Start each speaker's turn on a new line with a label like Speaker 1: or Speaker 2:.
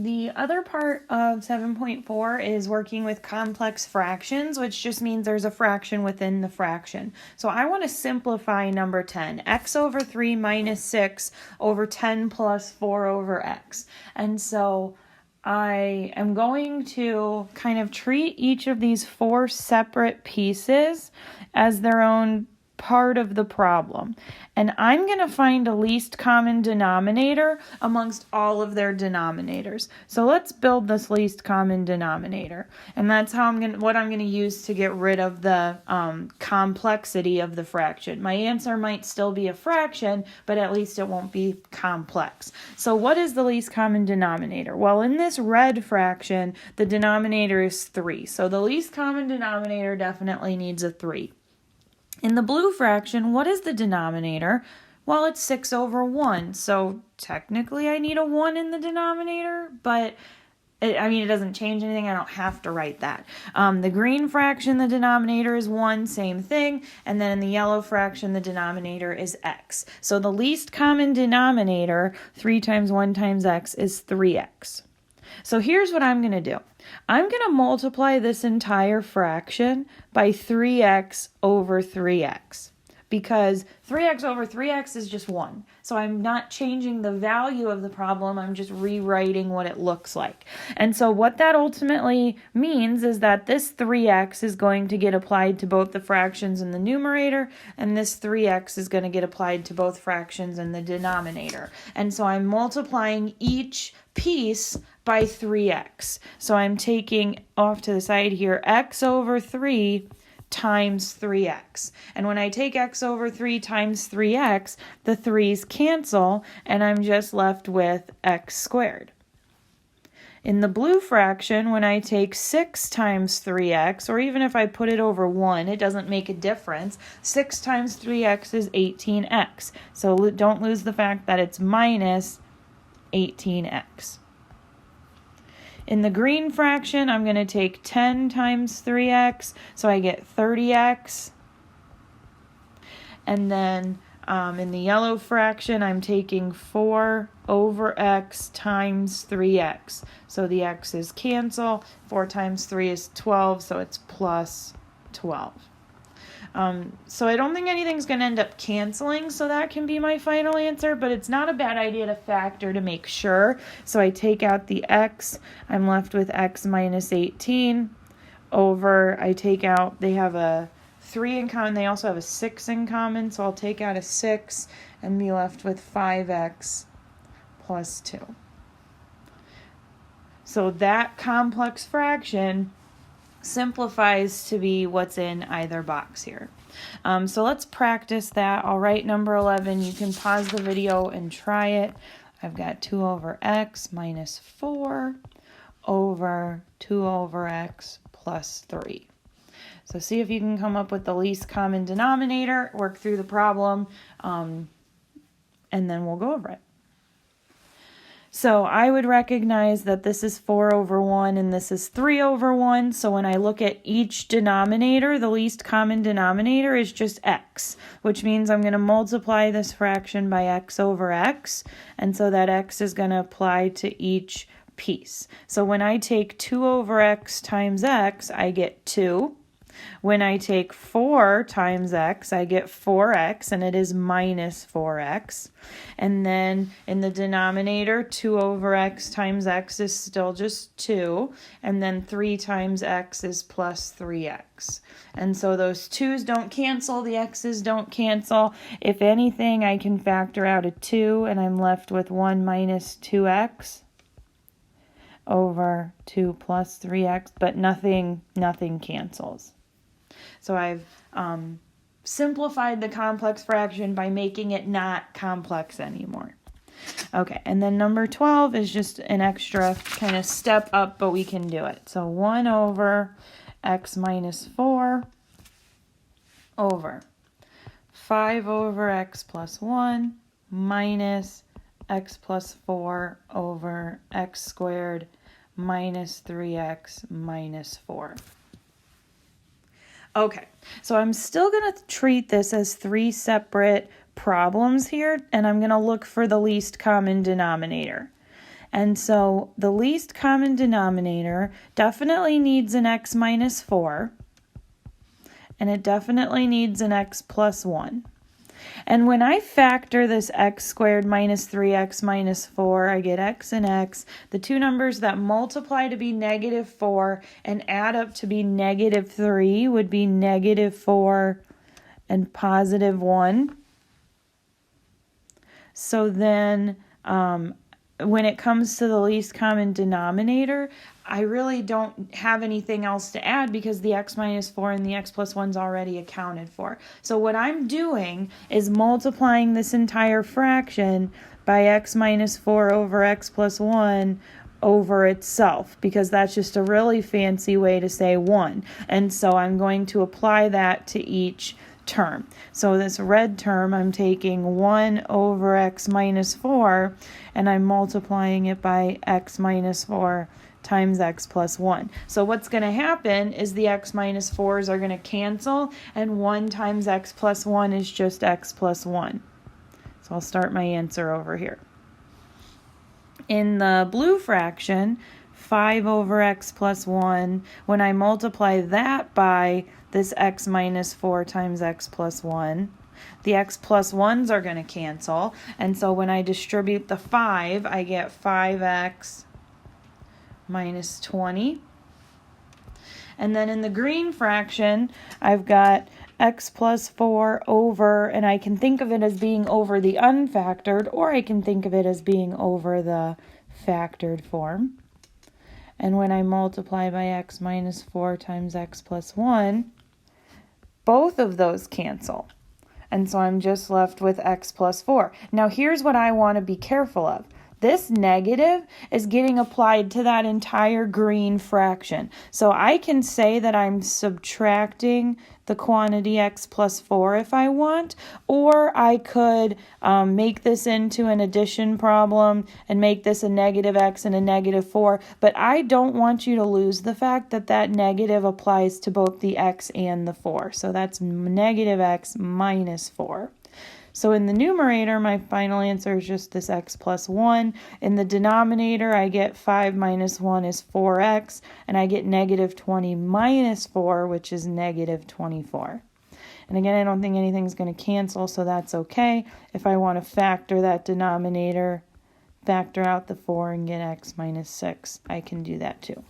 Speaker 1: The other part of 7.4 is working with complex fractions, which just means there's a fraction within the fraction. So I want to simplify number 10, x over 3 minus 6 over 10 plus 4 over x. And so I am going to kind of treat each of these 4 separate pieces as their own part of the problem. And I'm going to find a least common denominator amongst all of their denominators. So let's build this least common denominator. And that's how what I'm going to use to get rid of the complexity of the fraction. My answer might still be a fraction, but at least it won't be complex. So what is the least common denominator? Well, in this red fraction, the denominator is 3. So the least common denominator definitely needs a 3. In the blue fraction, what is the denominator? Well, it's 6 over 1. So technically I need a 1 in the denominator, but it doesn't change anything. I don't have to write that. The green fraction, the denominator is 1, same thing. And then in the yellow fraction, the denominator is x. So the least common denominator, 3 times 1 times x, is 3x. So here's what I'm going to do. I'm going to multiply this entire fraction by 3x over 3x because 3x over 3x is just 1. So I'm not changing the value of the problem. I'm just rewriting what it looks like. And so what that ultimately means is that this 3x is going to get applied to both the fractions in the numerator, and this 3x is going to get applied to both fractions in the denominator. And so I'm multiplying each piece by 3x. So I'm taking off to the side here x over 3 times 3x. And when I take x over 3 times 3x, the 3's cancel, and I'm just left with x squared. In the blue fraction, when I take 6 times 3x, or even if I put it over 1, it doesn't make a difference. 6 times 3x is 18x. So don't lose the fact that it's minus 18x. In the green fraction, I'm going to take 10 times 3x, so I get 30x. And then in the yellow fraction, I'm taking 4 over x times 3x. So the x's cancel. 4 times 3 is 12, so it's plus 12. So I don't think anything's going to end up canceling, so that can be my final answer, but it's not a bad idea to factor to make sure. So I take out the x, I'm left with x minus 18 over, I take out, they have a 3 in common, they also have a 6 in common, so I'll take out a 6 and be left with 5x plus 2. So that complex fraction simplifies to be what's in either box here. So let's practice that. I'll write number 11. You can pause the video and try it. I've got 2 over x minus 4 over 2 over x plus 3. So see if you can come up with the least common denominator, work through the problem, and then we'll go over it. So I would recognize that this is 4 over 1 and this is 3 over 1. So when I look at each denominator, the least common denominator is just x, which means I'm going to multiply this fraction by x over x. And so that x is going to apply to each piece. So when I take 2 over x times x, I get 2. When I take 4 times x, I get 4x, and it is minus 4x. And then in the denominator, 2 over x times x is still just 2. And then 3 times x is plus 3x. And so those 2's don't cancel, the x's don't cancel. If anything, I can factor out a 2, and I'm left with 1 minus 2x over 2 plus 3x, but nothing cancels. So I've simplified the complex fraction by making it not complex anymore. Okay, and then number 12 is just an extra kind of step up, but we can do it. So 1 over x minus 4 over 5 over x plus 1 minus x plus 4 over x squared minus 3x minus 4. Okay, so I'm still going to treat this as 3 separate problems here, and I'm going to look for the least common denominator. And so the least common denominator definitely needs an x minus 4, and it definitely needs an x plus 1. And when I factor this x squared minus 3x minus 4, I get x and x. The two numbers that multiply to be negative 4 and add up to be negative 3 would be negative 4 and positive 1. So then when it comes to the least common denominator, I really don't have anything else to add because the x minus 4 and the x plus 1 is already accounted for. So what I'm doing is multiplying this entire fraction by x minus 4 over x plus 1 over itself, because that's just a really fancy way to say 1. And so I'm going to apply that to each term. So this red term, I'm taking 1 over x minus 4 and I'm multiplying it by x minus 4 times x plus 1. So what's going to happen is the x minus 4s are going to cancel, and 1 times x plus 1 is just x plus 1. So I'll start my answer over here. In the blue fraction, 5 over x plus 1, when I multiply that by this x minus 4 times x plus 1, the x plus 1s are going to cancel. And so when I distribute the 5, I get 5x minus 20. And then in the green fraction, I've got x plus 4 over, and I can think of it as being over the unfactored, or I can think of it as being over the factored form. And when I multiply by x minus 4 times x plus 1, both of those cancel. And so I'm just left with x plus 4. Now here's what I want to be careful of. This negative is getting applied to that entire green fraction. So I can say that I'm subtracting the quantity x plus 4 if I want, or I could make this into an addition problem and make this a negative x and a negative 4, but I don't want you to lose the fact that that negative applies to both the x and the 4. So that's negative x minus 4. So in the numerator, my final answer is just this x plus 1. In the denominator, I get 5 minus 1 is 4x, and I get negative 20 minus 4, which is negative 24. And again, I don't think anything's going to cancel, so that's okay. If I want to factor that denominator, factor out the 4 and get x minus 6, I can do that too.